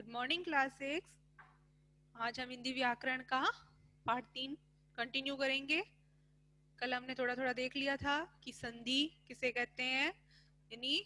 Good morning class 6। आज हम हिंदी व्याकरण का पार्ट 3 कंटिन्यू करेंगे। कल हमने थोड़ा थोड़ा देख लिया था कि संधि किसे कहते हैं, यानी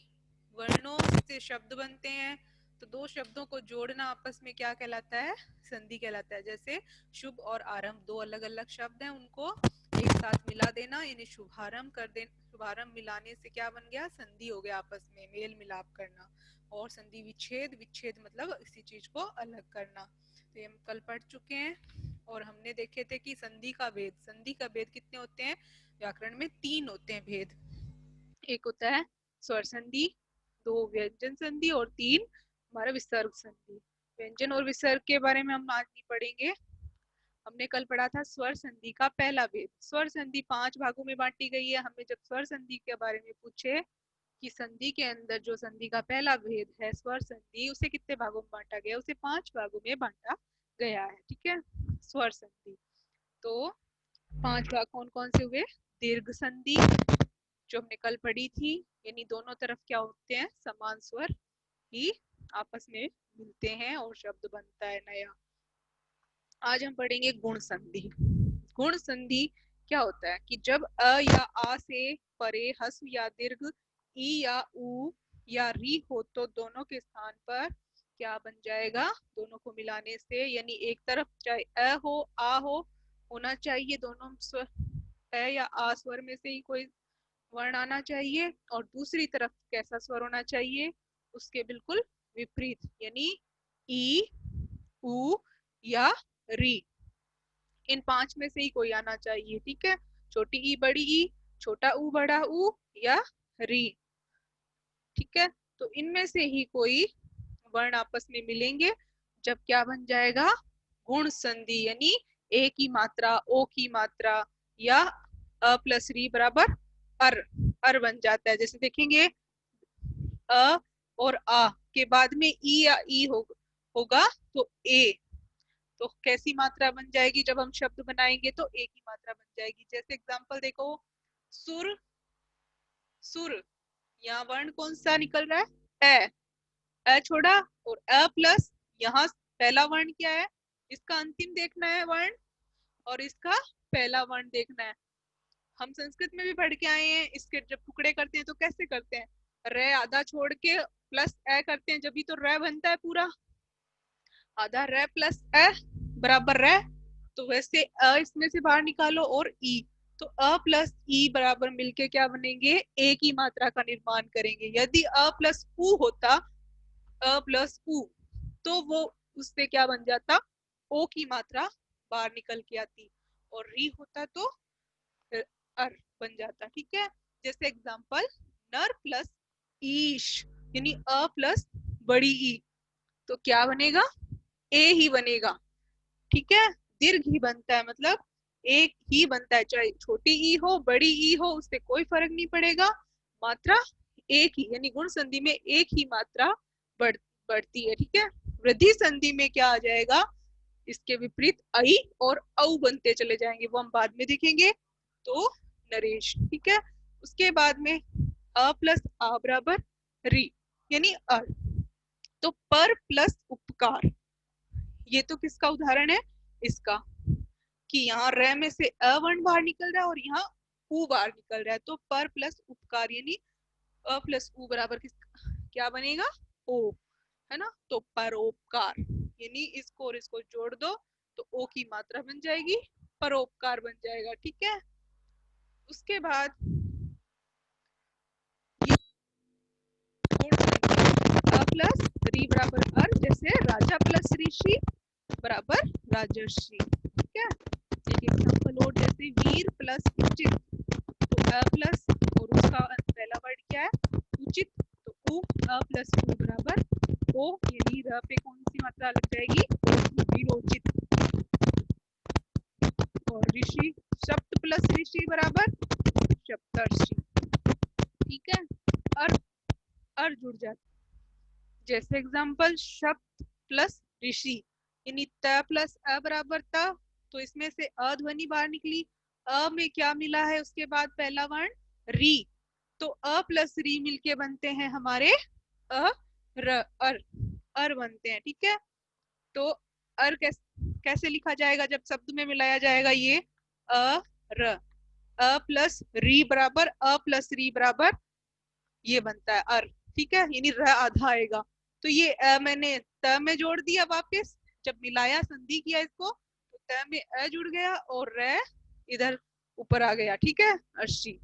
वर्णों से शब्द बनते हैं तो दो शब्दों को जोड़ना आपस में क्या कहलाता है, संधि कहलाता है। जैसे शुभ और आरंभ दो अलग अलग शब्द हैं, उनको एक साथ मिला देना यानी शुभारंभ कर देना। शुभारंभ मिलाने से क्या बन गया, संधि हो गया, आपस में मेल मिलाप करना। और संधि विच्छेद, विच्छेद मतलब इसी चीज को अलग करना। तो ये हम कल पढ़ चुके हैं और हमने देखे थे कि संधि का भेद, संधि का भेद कितने होते हैं व्याकरण में, 3 होते हैं भेद। एक होता है स्वर संधि, 2 व्यंजन संधि और 3 हमारा विसर्ग संधि। व्यंजन और विसर्ग के बारे में हम आज नहीं पढ़ेंगे। हमने कल पढ़ा था स्वर संधि का पहला भेद। स्वर संधि 5 भागों में बांटी गई है। हमें जब स्वर संधि के बारे में पूछे कि संधि के अंदर जो संधि का पहला भेद है स्वर संधि, उसे कितने भागों में बांटा गया, उसे 5 भागों में बांटा गया है। ठीक है, स्वर संधि। तो 5 भाग कौन कौन से हुए? दीर्घ संधि जो हमने कल पढ़ी थी, यानी दोनों तरफ क्या होते हैं, समान स्वर ही आपस में मिलते हैं और शब्द बनता है नया। आज हम पढ़ेंगे गुण संधि। गुण संधि क्या होता है कि जब अ या आ से परे हस्व या दीर्घ ई या उ या री हो तो दोनों के स्थान पर क्या बन जाएगा, दोनों को मिलाने से, यानी एक तरफ चाहे अ हो आ हो होना चाहिए, दोनों स्वर अ या आ स्वर में से ही कोई वर्ण आना चाहिए, और दूसरी तरफ कैसा स्वर होना चाहिए, उसके बिल्कुल विपरीत, यानी ई उ या री, इन 5 में से ही कोई आना चाहिए। ठीक है, छोटी ई बड़ी ई, छोटा ऊ बड़ा ऊ या री। ठीक है, तो इनमें से ही कोई वर्ण आपस में मिलेंगे जब क्या बन जाएगा, गुण संधि, यानी ए की मात्रा ओ की मात्रा या अ प्लस री बराबर अर बन जाता है। जैसे देखेंगे अ और आ के बाद में ई या ई होगा तो ए, तो कैसी मात्रा बन जाएगी, जब हम शब्द बनाएंगे तो ए की मात्रा बन जाएगी। जैसे एग्जांपल देखो, सुर, सुर, यहाँ वर्ण कौन सा निकल रहा है, अ छोड़ा और अ प्लस, यहाँ पहला वर्ण क्या है, इसका अंतिम देखना है वर्ण और इसका पहला वर्ण देखना है। हम संस्कृत में भी पढ़ के आए हैं, इसके जब टुकड़े करते हैं तो कैसे करते हैं, रे आधा छोड़ के प्लस ए करते हैं, जब भी तो रे बनता है पूरा, आधा रे प्लस ए बराबर रे, तो वैसे अ इसमें से बाहर निकालो और ई, तो अ प्लस ई बराबर मिलके क्या बनेंगे, ए की मात्रा का निर्माण करेंगे। यदि अ प्लस उ होता, अ प्लस उ, तो वो उससे क्या बन जाता, ओ की मात्रा बाहर निकल के आती, और री होता तो अर बन जाता। ठीक है, जैसे एग्जांपल नर प्लस ईश, यानी अ प्लस बड़ी ई, तो क्या बनेगा, ए ही बनेगा। ठीक है, दीर्घ ही बनता है, मतलब एक ही बनता है, चाहे छोटी ई हो बड़ी ई हो उससे कोई फर्क नहीं पड़ेगा, मात्रा एक ही, यानी गुण संधि में एक ही मात्रा बढ़ती है। ठीक है, वृद्धि संधि में क्या आ जाएगा, इसके विपरीत आई और औ बनते चले जाएंगे, वो हम बाद में देखेंगे। तो नरेश, ठीक है, उसके बाद में अ प्लस आ बराबर री, यानी अर, तो पर प्लस उपकार, ये तो किसका उदाहरण है, इसका, कि यहाँ र में से अ वर्ण बाहर निकल रहा है और यहाँ उ बाहर निकल रहा है, तो पर प्लस उपकार, यानी अ प्लस उ बराबर किस क्या बनेगा, ओ, है ना, तो परोपकार, यानी इसको और इसको जोड़ दो तो ओ की मात्रा बन जाएगी, परोपकार बन जाएगा। ठीक है, उसके बाद अ प्लस री बराबर अर, जैसे राजा प्लस ऋषि बराबर राजर्षि। ठीक है, एक एग्जांपल और, जैसे वीर प्लस उचित, तो अ प्लस और उसका पहला वर्ड क्या है उचित, तो उ, अ प्लस उ बराबर ओ, यानी र पे कौन सी मात्रा लग जाएगी, विरोचित। और ऋषि, शब्द प्लस ऋषि बराबर सप्तर्षि। ठीक है, अर जुड़ जाता, जैसे एग्जांपल शब्द प्लस ऋषि, यानी त प्लस अ बराबर त, तो इसमें से अ ध्वनि बाहर निकली, अ में क्या मिला है उसके बाद पहला वर्ण री, तो अ प्लस री मिलके बनते हैं हमारे अ र अर। अर बनते हैं, ठीक है। तो अर कैसे लिखा जाएगा जब शब्द में मिलाया जाएगा? ये अ र, अ प्लस री बराबर अ प्लस री बराबर ये बनता है अर, ठीक है, यानी र आधा आएगा। तो ये मैंने त में जोड़ दिया वापस, जब मिलाया संधि किया इसको तो त में अ जुड़ गया और र इधर ऊपर आ गया, ठीक है, अर्शी।